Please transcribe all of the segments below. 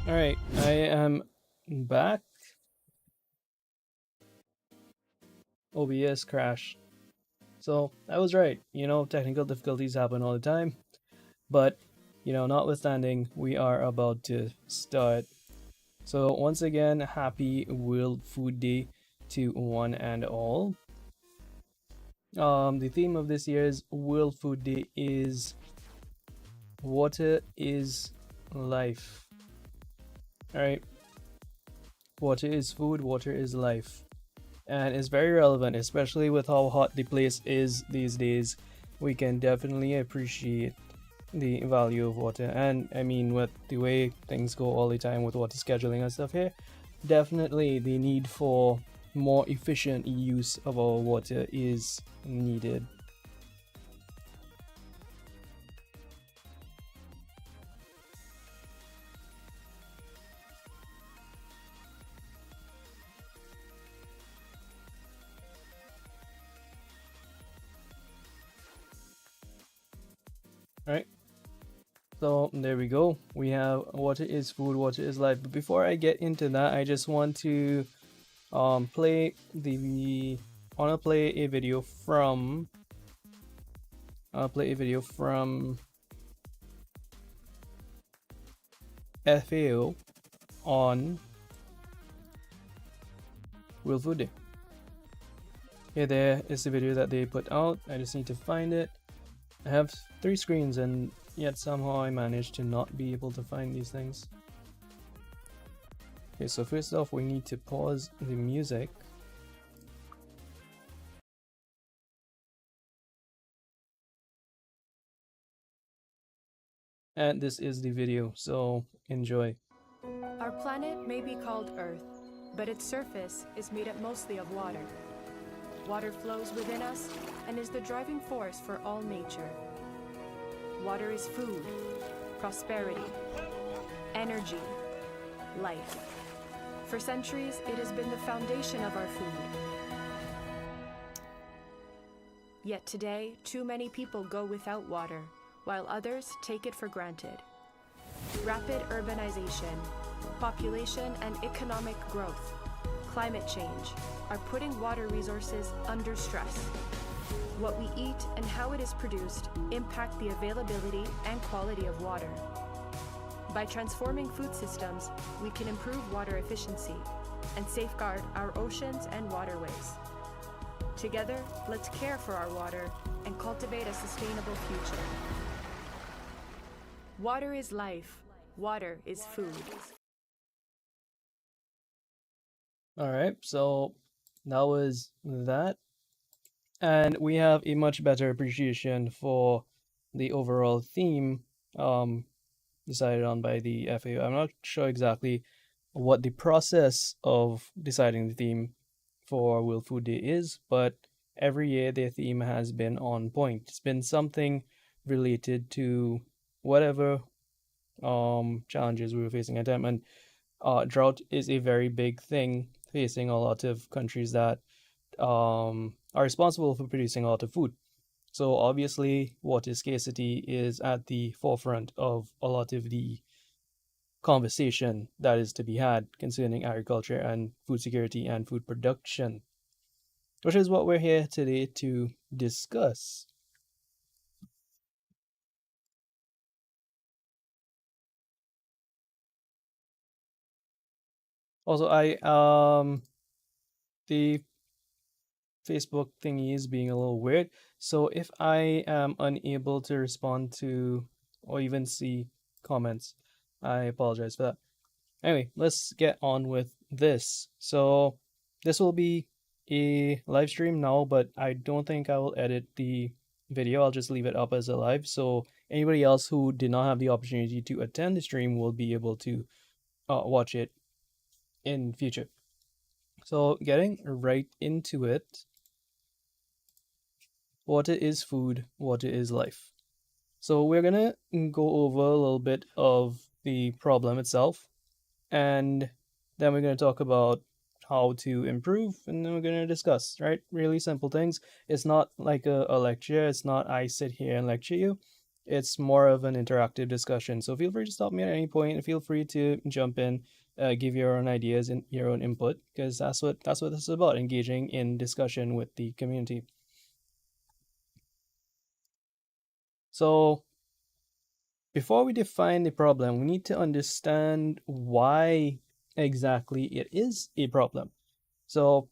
Alright, I am back. OBS crash. So I was right, technical difficulties happen all the time. But, notwithstanding, we are about to start. So once again, happy World Food Day to one and all. The theme of this year's World Food Day is Water is Life. Alright, water is food, water is life. And it's very relevant, especially with how hot the place is these days. We can definitely appreciate the value of water. And I mean, with the way things go all the time with water scheduling and stuff here, definitely the need for more efficient use of our water is needed. All right. So there we go. We have water is food, water is life. But before I get into that, I just want to play a video from FAO on World Food Day. Okay, there is the video that they put out. I just need to find it. I have 3 screens and yet somehow I managed to not be able to find these things. Okay, so first off we need to pause the music. And this is the video, so enjoy. Our planet may be called Earth, but its surface is made up mostly of water. Water flows within us and is the driving force for all nature. Water is food, prosperity, energy, life. For centuries, it has been the foundation of our food. Yet today, too many people go without water, while others take it for granted. Rapid urbanization, population and economic growth, climate change are putting water resources under stress. What we eat and how it is produced impact the availability and quality of water. By transforming food systems, we can improve water efficiency and safeguard our oceans and waterways. Together, let's care for our water and cultivate a sustainable future. Water is life. Water is food. Alright, so that was that. And we have a much better appreciation for the overall theme decided on by the FAO. I'm not sure exactly what the process of deciding the theme for World Food Day is, but every year their theme has been on point. It's been something related to whatever challenges we were facing at the time. And drought is a very big thing facing a lot of countries that are responsible for producing a lot of food. So obviously water scarcity is at the forefront of a lot of the conversation that is to be had concerning agriculture and food security and food production, which is what we're here today to discuss. Also, the Facebook thingy is being a little weird, so if I am unable to respond to or even see comments, I apologize for that. Anyway, let's get on with this. So this will be a live stream now, but I don't think I will edit the video. I'll just leave it up as a live, so anybody else who did not have the opportunity to attend the stream will be able to watch it in future. So getting right into it. Water is food, water is life. So we're gonna go over a little bit of the problem itself, and then we're gonna talk about how to improve, and then we're gonna discuss, right? Really simple things. It's not like a lecture. It's not I sit here and lecture you. It's more of an interactive discussion. So feel free to stop me at any point and feel free to jump in, give your own ideas and your own input, because that's what this is about, engaging in discussion with the community. So before we define the problem, we need to understand why exactly it is a problem. So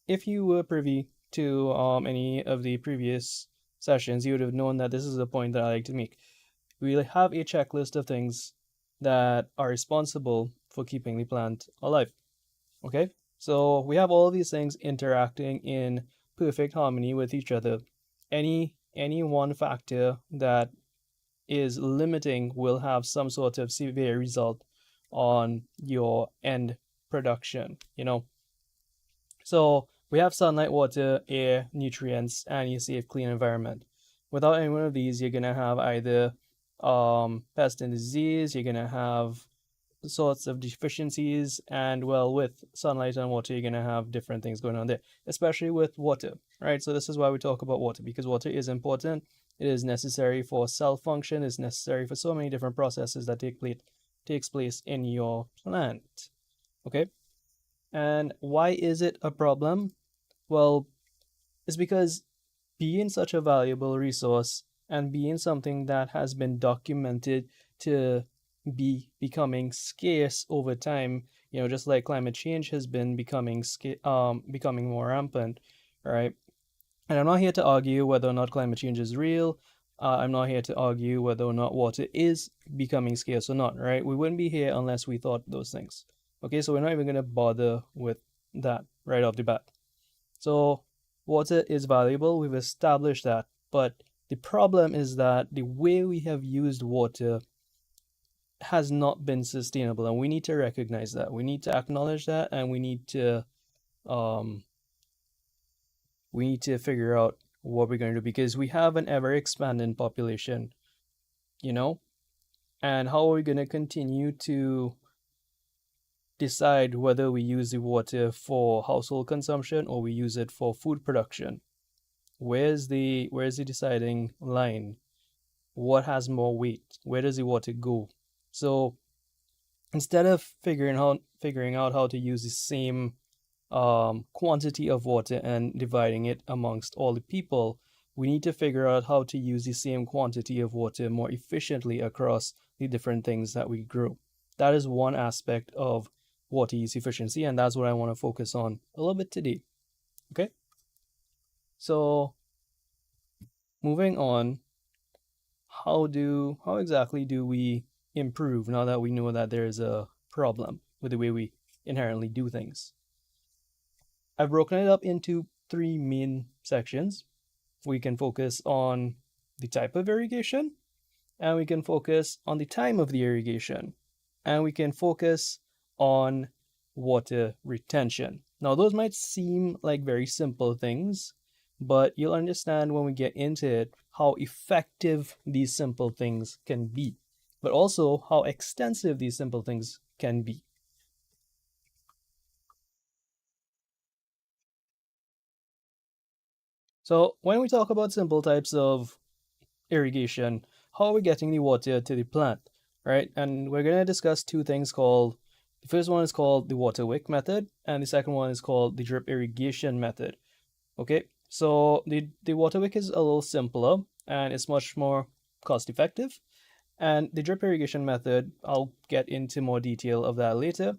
if you were privy to any of the previous sessions, you would have known that this is a point that I like to make. We have a checklist of things that are responsible for keeping the plant alive. Okay? So we have all these things interacting in perfect harmony with each other. Any one factor that is limiting will have some sort of severe result on your end production, So we have sunlight, water, air, nutrients, and a safe, clean environment. Without any one of these, you're gonna have either pest and disease, you're gonna have sorts of deficiencies, and well, with sunlight and water, you're gonna have different things going on there, especially with water, right? So this is why we talk about water, because water is important. It is necessary for cell function, it's necessary for so many different processes that takes place in your plant. Okay? And why is it a problem? Well, it's because being such a valuable resource and being something that has been documented to be becoming scarce over time, just like climate change has been becoming more rampant, right? And I'm not here to argue whether or not climate change is real. I'm not here to argue whether or not water is becoming scarce or not, right? We wouldn't be here unless we thought those things. Okay, so we're not even going to bother with that right off the bat. So, water is valuable, we've established that. But the problem is that the way we have used water has not been sustainable, and we need to recognize that. We need to acknowledge that, and um, we need to figure out what we're going to do, because we have an ever expanding population, you know? And how are we going to continue to decide whether we use the water for household consumption or we use it for food production? Where's the deciding line? What has more weight? Where does the water go? So instead of figuring out how to use the same quantity of water and dividing it amongst all the people, we need to figure out how to use the same quantity of water more efficiently across the different things that we grow. That is one aspect of water use efficiency, and that's what I want to focus on a little bit today. Okay? So, moving on, how exactly do we improve now that we know that there's a problem with the way we inherently do things? I've broken it up into three main sections. We can focus on the type of irrigation, and we can focus on the time of the irrigation, and we can focus on water retention. Now, those might seem like very simple things, but you'll understand when we get into it how effective these simple things can be, but also how extensive these simple things can be. So, when we talk about simple types of irrigation, how are we getting the water to the plant, right? And we're going to discuss two things called, the first one is called the water wick method, and the second one is called the drip irrigation method. Okay, so the water wick is a little simpler and it's much more cost effective. And the drip irrigation method, I'll get into more detail of that later,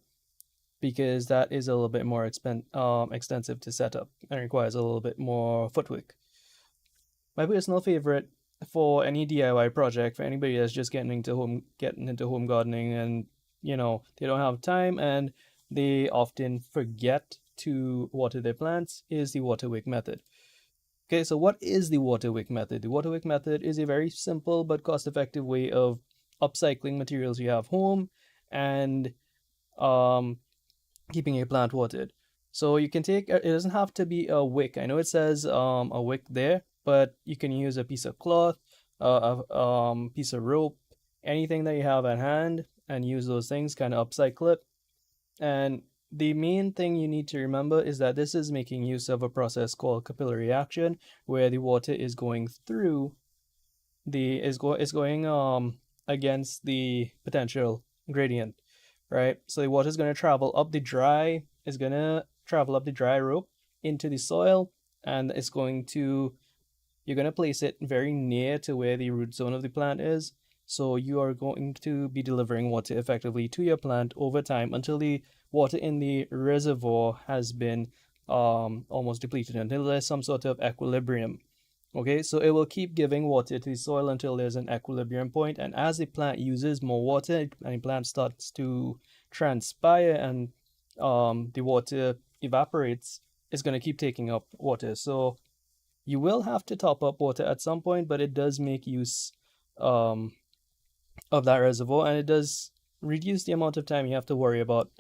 because that is a little bit more extensive to set up and requires a little bit more footwork. My personal favorite for any DIY project, for anybody that's just getting into home gardening, and they don't have time and they often forget to water their plants, is the water wick method. Okay, so what is the water wick method? The water wick method is a very simple but cost-effective way of upcycling materials you have home and um, keeping a plant watered. So you can take, it doesn't have to be a wick. I know it says a wick there, but you can use a piece of cloth, a piece of rope, anything that you have at hand, and use those things, kind of upcycle it. And the main thing you need to remember is that this is making use of a process called capillary action, where the water is going through the is going against the potential gradient, right? So the water is going to travel up the dry is going to travel up the dry rope into the soil, and it's going to you're going to place it very near to where the root zone of the plant is. So you are going to be delivering water effectively to your plant over time until the water in the reservoir has been almost depleted, until there's some sort of equilibrium. Okay, so it will keep giving water to the soil until there's an equilibrium point, and as the plant uses more water and the plant starts to transpire and the water evaporates, it's going to keep taking up water. So you will have to top up water at some point, but it does make use um, of that reservoir, and it does reduce the amount of time you have to worry about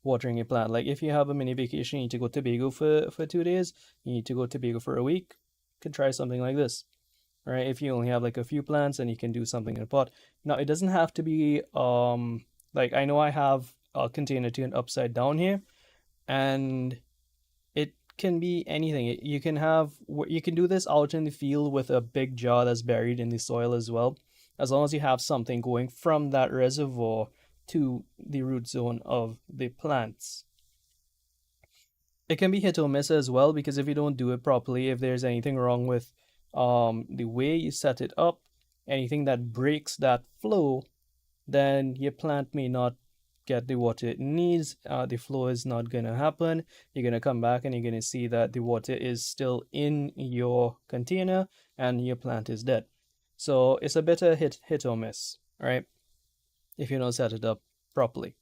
watering your plant. Like if you have a mini vacation, you need to go to Tobago for 2 days, you need to go to Tobago for a week, you could try something like this, right? If you only have like a few plants and you can do something in a pot. Now it doesn't have to be like I know I have a container turned upside down here, and it can be anything. You can do this out in the field with a big jar that's buried in the soil as well, as long as you have something going from that reservoir to the root zone of the plants. It can be hit or miss as well, because if you don't do it properly, if there's anything wrong with the way you set it up, anything that breaks that flow, then your plant may not get the water it needs. The flow is not going to happen. You're going to come back and you're going to see that the water is still in your container and your plant is dead. So it's a bit of hit or miss, right? If you don't set it up properly.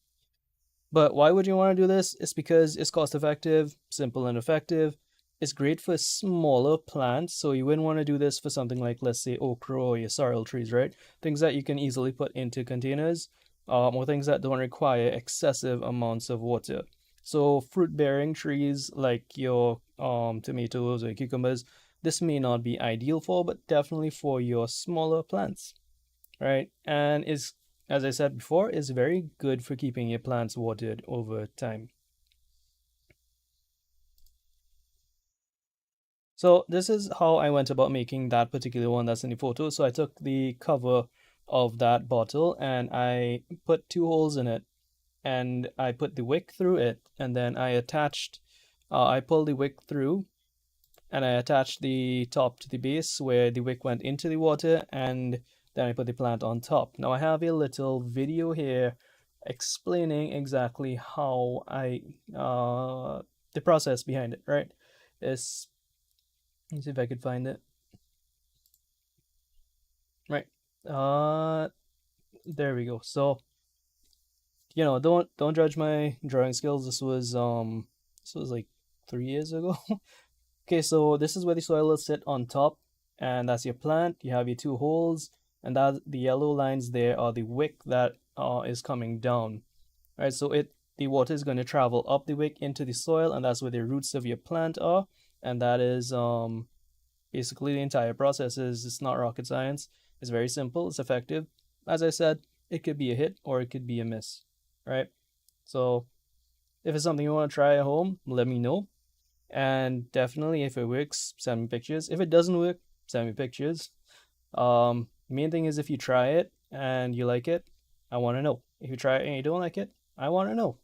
But why would you want to do this? It's because it's cost effective, simple and effective. It's great for smaller plants, so you wouldn't want to do this for something like, let's say, okra or your sorrel trees, right? Things that you can easily put into containers, or things that don't require excessive amounts of water. So fruit-bearing trees like your tomatoes or cucumbers, this may not be ideal for, but definitely for your smaller plants, right? And is, as I said before, is very good for keeping your plants watered over time. So this is how I went about making that particular one that's in the photo. So I took the cover of that bottle and I put two holes in it, and I put the wick through it, and then I pulled the wick through, and I attached the top to the base where the wick went into the water, and then I put the plant on top. Now I have a little video here explaining exactly how the process behind it, right? It's, let me see if I could find it. Right. There we go. So, don't judge my drawing skills. This was like 3 years ago. Okay, so this is where the soil will sit on top, and that's your plant. You have your two holes, and that the yellow lines there are the wick that is coming down. Right, so the water is going to travel up the wick into the soil, and that's where the roots of your plant are, and that is basically the entire process. It's not rocket science. It's very simple. It's effective. As I said, it could be a hit or it could be a miss, right? So if it's something you want to try at home, let me know. And definitely, if it works, send me pictures. If it doesn't work, send me pictures. Main thing is if you try it and you like it, I want to know. If you try it and you don't like it, I want to know.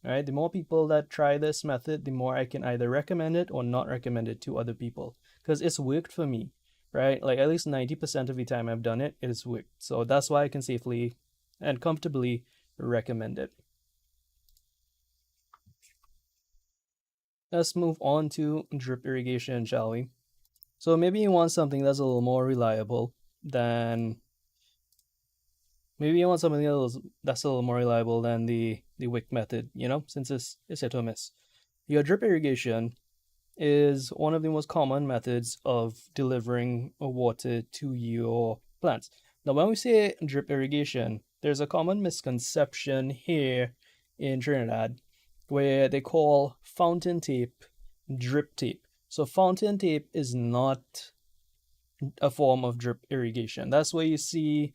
All right, the more people that try this method, the more I can either recommend it or not recommend it to other people, because it's worked for me, right? Like at least 90% of the time I've done it, it has worked. So that's why I can safely and comfortably recommend it. Let's move on to drip irrigation, shall we? So maybe you want something that's a little more reliable than that's a little more reliable than the wick method, since it's hit or miss. Your drip irrigation is one of the most common methods of delivering water to your plants. Now, when we say drip irrigation, there's a common misconception here in Trinidad where they call fountain tape drip tape. So, fountain tape is not a form of drip irrigation. That's where you see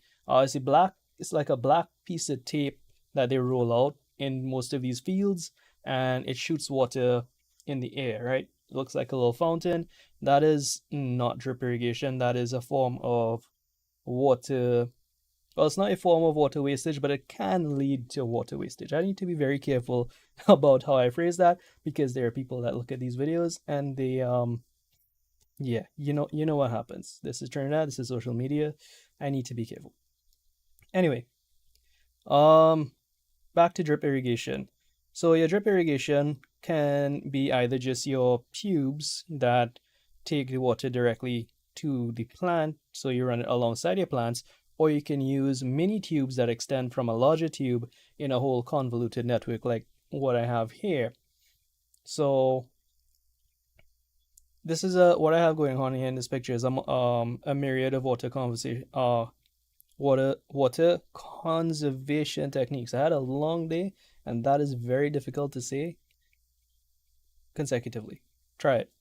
it's like a black piece of tape that they roll out in most of these fields, and it shoots water in the air, right? It looks like a little fountain. That is not drip irrigation. That is a form of water. Well, it's not a form of water wastage, but it can lead to water wastage. I need to be very careful about how I phrase that because there are people that look at these videos and they yeah, you know what happens. This is Trinidad, this is social media. I need to be careful. Anyway, um back to drip irrigation. So your drip irrigation can be either just your tubes that take the water directly to the plant, so you run it alongside your plants, or you can use mini tubes that extend from a larger tube in a whole convoluted network like what I have here. So this is what I have going on here in this picture is a myriad of water conservation techniques. I had a long day, and that is very difficult to say consecutively. Try it.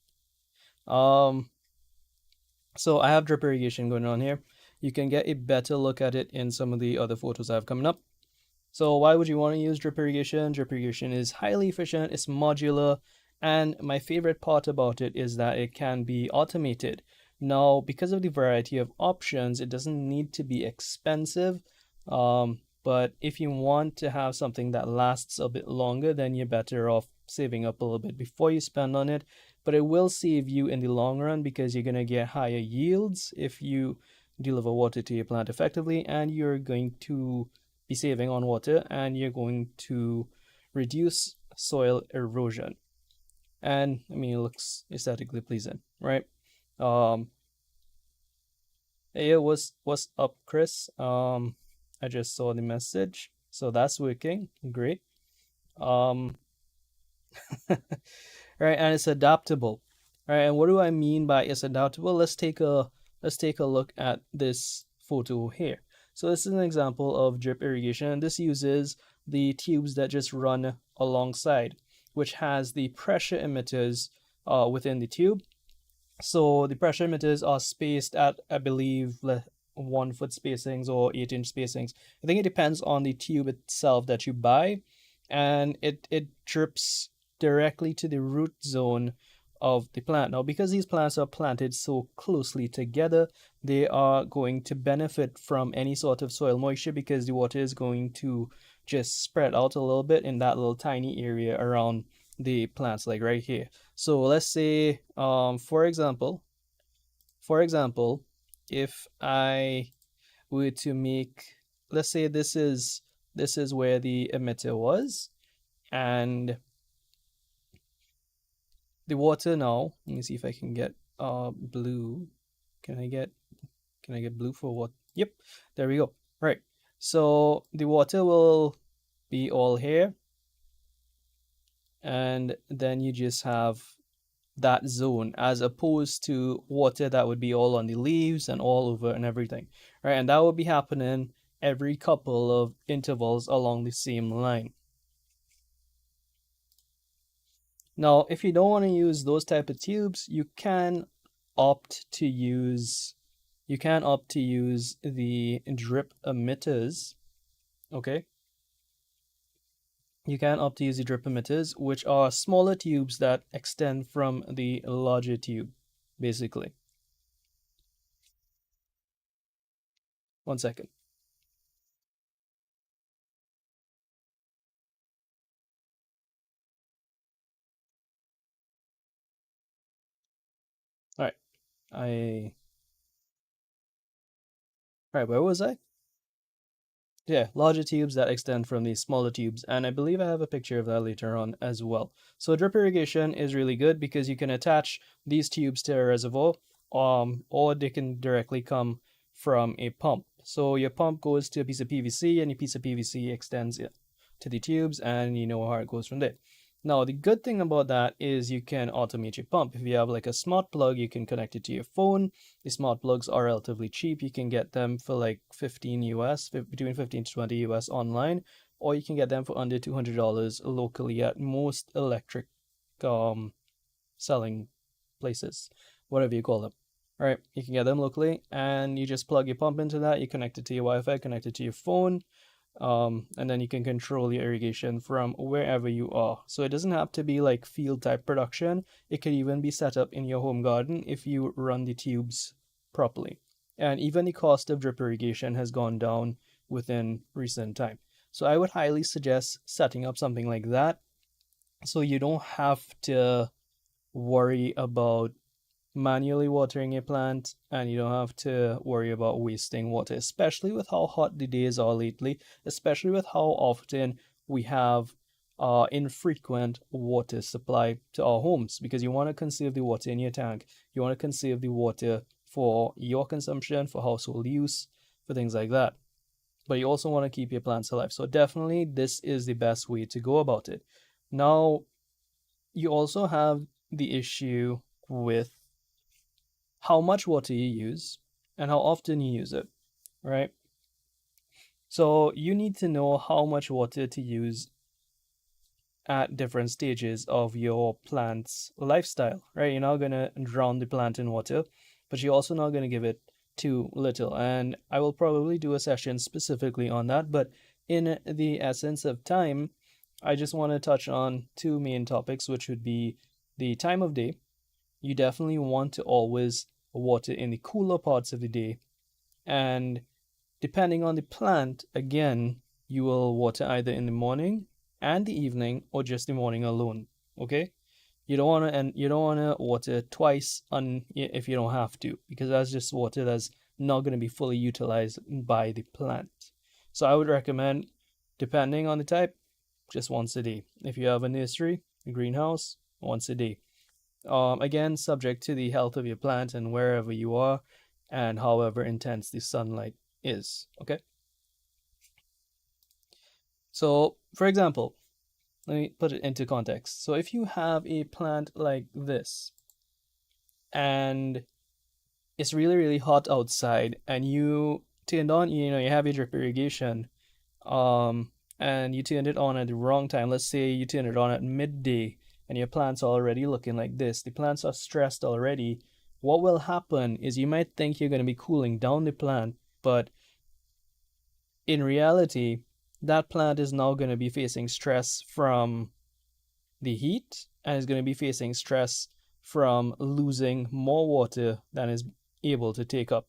So I have drip irrigation going on here. You can get a better look at it in some of the other photos I have coming up. So why would you want to use drip irrigation? Drip irrigation is highly efficient, it's modular, and my favorite part about it is that it can be automated. Now, because of the variety of options, it doesn't need to be expensive. But if you want to have something that lasts a bit longer, then you're better off saving up a little bit before you spend on it. But it will save you in the long run because you're going to get higher yields if you deliver water to your plant effectively, and you're going to be saving on water, and you're going to reduce soil erosion. And I mean, it looks aesthetically pleasing, right? Hey, what's up, Chris? I just saw the message, so that's working. Great. Right, and it's adaptable. Right, and what do I mean by it's adaptable? Let's take a look at this photo here. So this is an example of drip irrigation, and this uses the tubes that just run alongside, which has the pressure emitters within the tube. So the pressure emitters are spaced at, I believe, 1 foot spacings or 8-inch spacings. I think it depends on the tube itself that you buy, and it drips directly to the root zone of the plant. Now, because these plants are planted so closely together, they are going to benefit from any sort of soil moisture because the water is going to just spread out a little bit in that little tiny area around the plants, like right here. So let's say, for example, if I were to make, let's say this is where the emitter was, and the water now, let me see if I can get blue. Can I get blue for what? Yep, there we go. Right, so the water will be all here, and then you just have that zone as opposed to water that would be all on the leaves and all over and everything, right? And that would be happening every couple of intervals along the same line. Now, if you don't want to use those type of tubes, you can opt to use the drip emitters. Okay, you can opt to use the drip emitters, which are smaller tubes that extend from the larger tube, basically. 1 second. All right, where was I? Yeah, larger tubes that extend from these smaller tubes, and I believe I have a picture of that later on as well. So drip irrigation is really good because you can attach these tubes to a reservoir, or they can directly come from a pump. So your pump goes to a piece of PVC, and your piece of PVC extends it to the tubes, and you know how it goes from there. Now, the good thing about that is you can automate your pump. If you have like a smart plug, you can connect it to your phone. The smart plugs are relatively cheap. You can get them for like 15 US, between 15 to 20 US online, or you can get them for under $200 locally at most electric selling places, whatever you call them. All right, you can get them locally, and you just plug your pump into that. You connect it to your Wi-Fi, connect it to your phone, and then you can control your irrigation from wherever you are. So it doesn't have to be like field type production. It could even be set up in your home garden if you run the tubes properly. And even the cost of drip irrigation has gone down within recent time. So I would highly suggest setting up something like that so you don't have to worry about manually watering a plant and you don't have to worry about wasting water, especially with how hot the days are lately, especially with how often we have infrequent water supply to our homes, because you want to conserve the water in your tank. You want to conserve the water for your consumption, for household use, for things like that. But you also want to keep your plants alive. So definitely this is the best way to go about it. Now, you also have the issue with how much water you use and how often you use it, right? So you need to know how much water to use at different stages of your plant's lifestyle, right? You're not going to drown the plant in water, but you're also not going to give it too little. And I will probably do a session specifically on that, but in the essence of time, I just want to touch on two main topics, which would be the time of day. You definitely want to always water in the cooler parts of the day. And depending on the plant, again, you will water either in the morning and the evening or just the morning alone. Okay? You don't want to water twice if you don't have to, because that's just water that's not going to be fully utilized by the plant. So I would recommend, depending on the type, just once a day. If you have a nursery, a greenhouse, once a day. Again, subject to the health of your plant and wherever you are and however intense the sunlight is. Okay. So, for example, let me put it into context. So, if you have a plant like this and it's really, really hot outside and you turned on, you have your drip irrigation, and you turned it on at the wrong time. Let's say you turned it on at midday and your plants are already looking like this. The plants are stressed already. What will happen is you might think you're going to be cooling down the plant, but in reality, that plant is now going to be facing stress from the heat and is going to be facing stress from losing more water than is able to take up.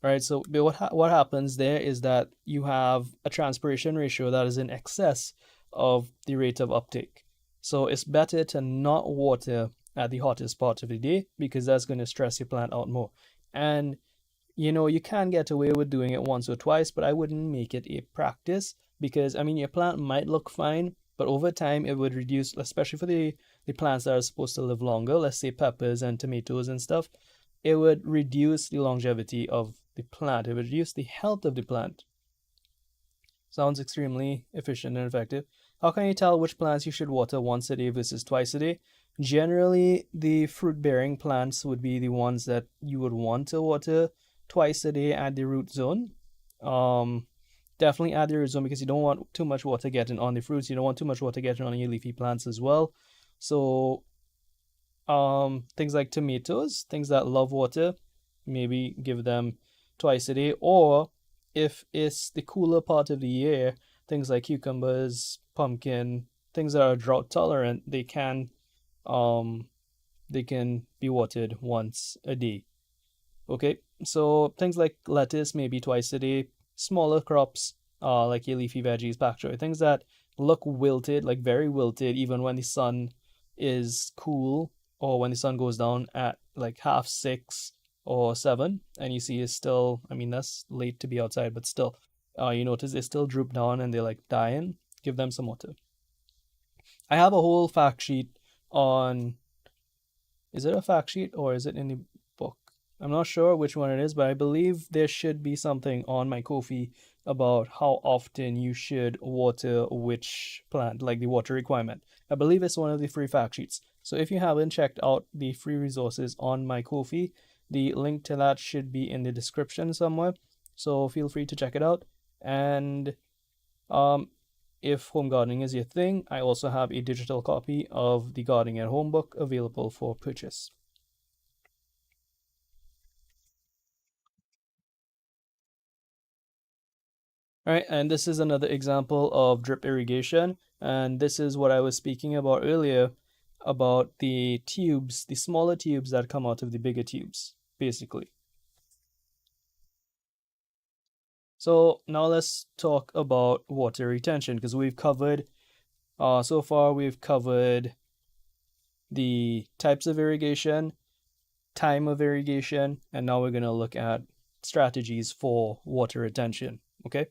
All right, so what happens there is that you have a transpiration ratio that is in excess of the rate of uptake. So it's better to not water at the hottest part of the day because that's going to stress your plant out more. And you can get away with doing it once or twice, but I wouldn't make it a practice because your plant might look fine, but over time it would reduce, especially for the plants that are supposed to live longer, let's say peppers and tomatoes and stuff. It would reduce the longevity of the plant. It would reduce the health of the plant. Sounds extremely efficient and effective. How can you tell which plants you should water once a day versus twice a day? Generally, the fruit-bearing plants would be the ones that you would want to water twice a day at the root zone. Definitely at the root zone because you don't want too much water getting on the fruits. You don't want too much water getting on your leafy plants as well. So things like tomatoes, things that love water, maybe give them twice a day. Or if it's the cooler part of the year, things like cucumbers, pumpkin, things that are drought tolerant, they can be watered once a day. Okay, so things like lettuce maybe twice a day. Smaller crops, like your leafy veggies, bok choy, things that look wilted, like very wilted, even when the sun is cool or when the sun goes down at like 6:30 or 7, and you see it's still, that's late to be outside, but still, you notice they still droop down and they're like dying. Give them some water. I have a whole fact sheet on. Is it a fact sheet or is it in the book? I'm not sure which one it is, but I believe there should be something on my Ko-fi about how often you should water which plant, like the water requirement. I believe it's one of the free fact sheets. So if you haven't checked out the free resources on my Ko-fi, the link to that should be in the description somewhere. So feel free to check it out. And if home gardening is your thing, I also have a digital copy of the Gardening at Home book available for purchase. All right, and this is another example of drip irrigation. And this is what I was speaking about earlier about the tubes, the smaller tubes that come out of the bigger tubes, basically. So now let's talk about water retention because we've covered so far we've covered the types of irrigation, time of irrigation, and now we're going to look at strategies for water retention. Okay.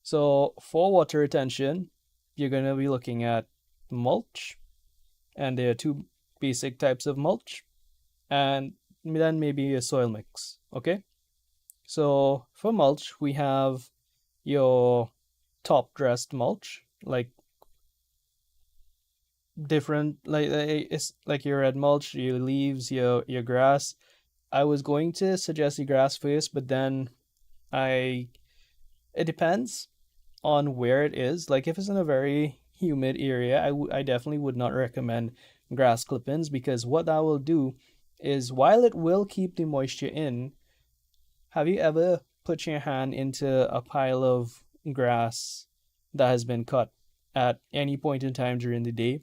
So for water retention, you're going to be looking at mulch, and there are two basic types of mulch, and then maybe a soil mix. Okay. So for mulch, we have your top dressed mulch, like different, it's like your red mulch, your leaves, your grass. I was going to suggest the grass first, but then I it depends on where it is. Like if it's in a very humid area, I definitely would not recommend grass clippings because what that will do is while it will keep the moisture in, have you ever put your hand into a pile of grass that has been cut at any point in time during the day?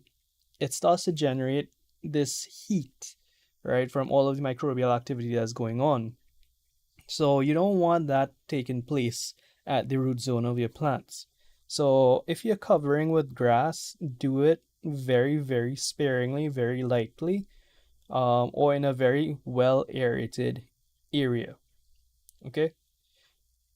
It starts to generate this heat, right, from all of the microbial activity that's going on. So you don't want that taking place at the root zone of your plants. So if you're covering with grass, do it very, very sparingly, very lightly, or in a very well aerated area. Okay.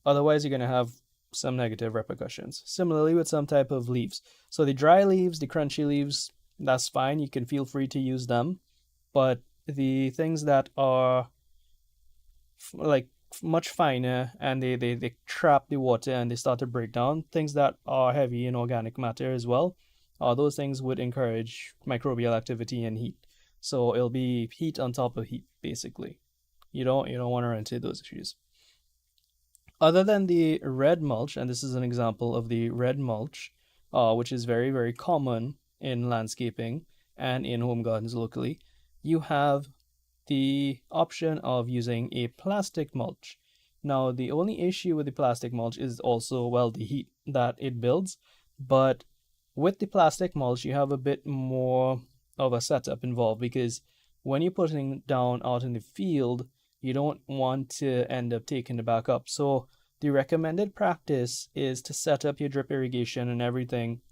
Otherwise, you're going to have some negative repercussions. Similarly, with some type of leaves. So the dry leaves, the crunchy leaves, that's fine. You can feel free to use them. But the things that are like much finer and they trap the water and they start to break down, things that are heavy in organic matter as well, those things would encourage microbial activity and heat. So it'll be heat on top of heat, basically. You don't want to run into those issues. Other than the red mulch, and this is an example of the red mulch, which is very, very common in landscaping and in home gardens locally, you have the option of using a plastic mulch. Now, the only issue with the plastic mulch is also, well, the heat that it builds. But with the plastic mulch, you have a bit more of a setup involved because when you're putting it down out in the field, you don't want to end up taking it back up. So the recommended practice is to set up your drip irrigation and everything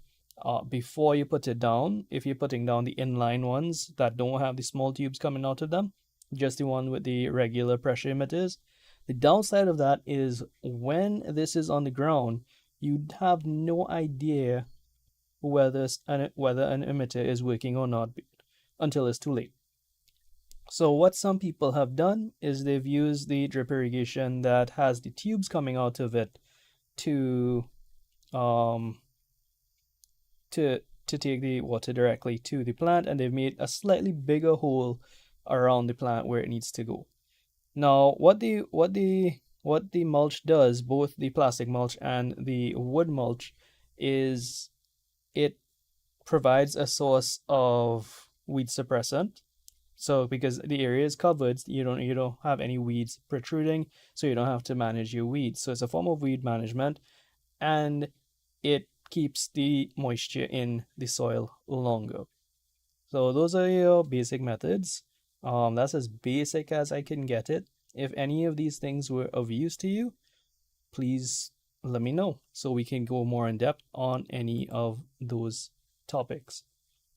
before you put it down. If you're putting down the inline ones that don't have the small tubes coming out of them, just the one with the regular pressure emitters. The downside of that is when this is on the ground, you have no idea whether an emitter is working or not until it's too late. So what some people have done is they've used the drip irrigation that has the tubes coming out of it to um to take the water directly to the plant, and they've made a slightly bigger hole around the plant where it needs to go. Now, what the mulch does, both the plastic mulch and the wood mulch, is it provides a source of weed suppressant. So because the area is covered, you don't have any weeds protruding, so you don't have to manage your weeds. So it's a form of weed management, and it keeps the moisture in the soil longer. So those are your basic methods. That's as basic as I can get it. If any of these things were of use to you, please let me know so we can go more in depth on any of those topics.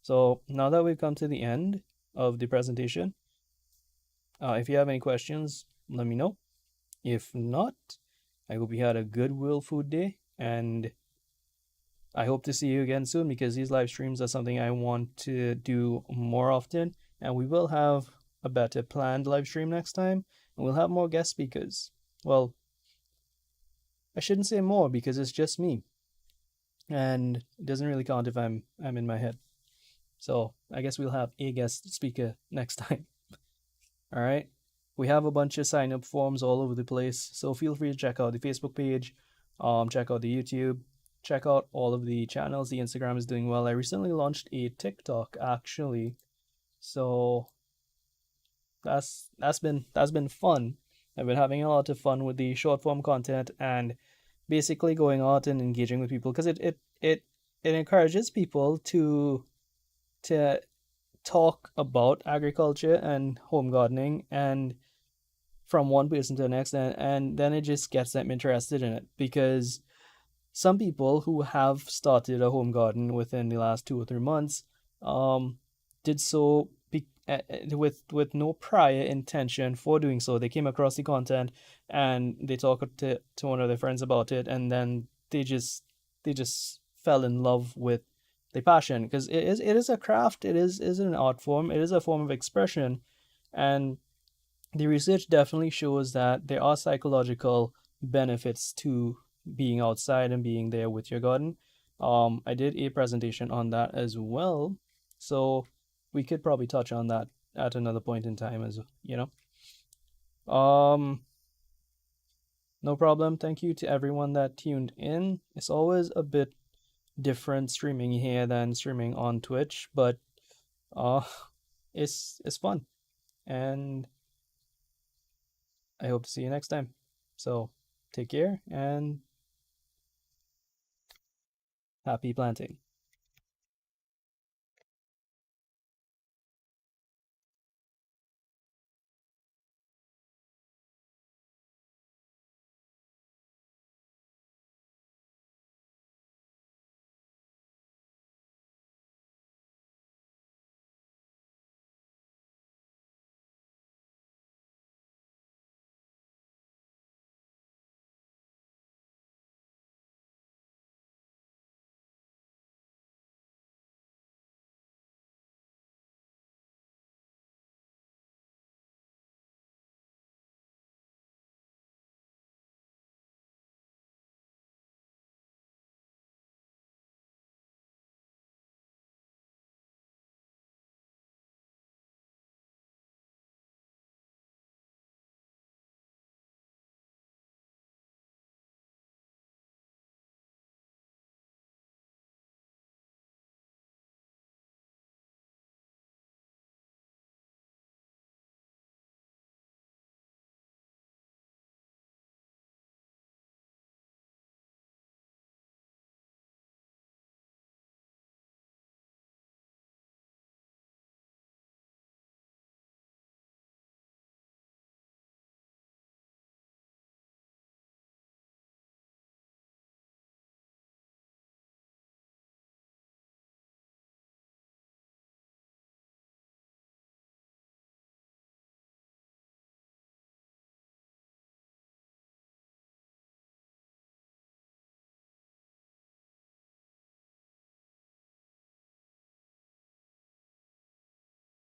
So now that we've come to the end of the presentation, if you have any questions, let me know. If not, I hope you had a good World Food Day, and I hope to see you again soon because these live streams are something I want to do more often, and we will have a better planned live stream next time, and we'll have more guest speakers. Well, I shouldn't say more because it's just me, and it doesn't really count if I'm in my head. So I guess we'll have a guest speaker next time. All right. We have a bunch of sign up forms all over the place, so feel free to check out the Facebook page, check out the YouTube, check out all of the channels. The Instagram is doing well. I recently launched a TikTok actually, so that's been fun. I've been having a lot of fun with the short form content and basically going out and engaging with people because it encourages people to talk about agriculture and home gardening, and from one person to the next, and then it just gets them interested in it because some people who have started a home garden within the last 2 or 3 months um, did so with no prior intention for doing so. They came across the content and they talked to one of their friends about it, and then they just fell in love with the passion because it is a craft. It is an art form. It is a form of expression, and the research definitely shows that there are psychological benefits to being outside and being there with your garden. I did a presentation on that as well, so we could probably touch on that at another point in time, as you know. No problem. Thank you to everyone that tuned in. It's always a bit different streaming here than streaming on Twitch, but uh, it's fun, and I hope to see you next time. So take care and happy planting.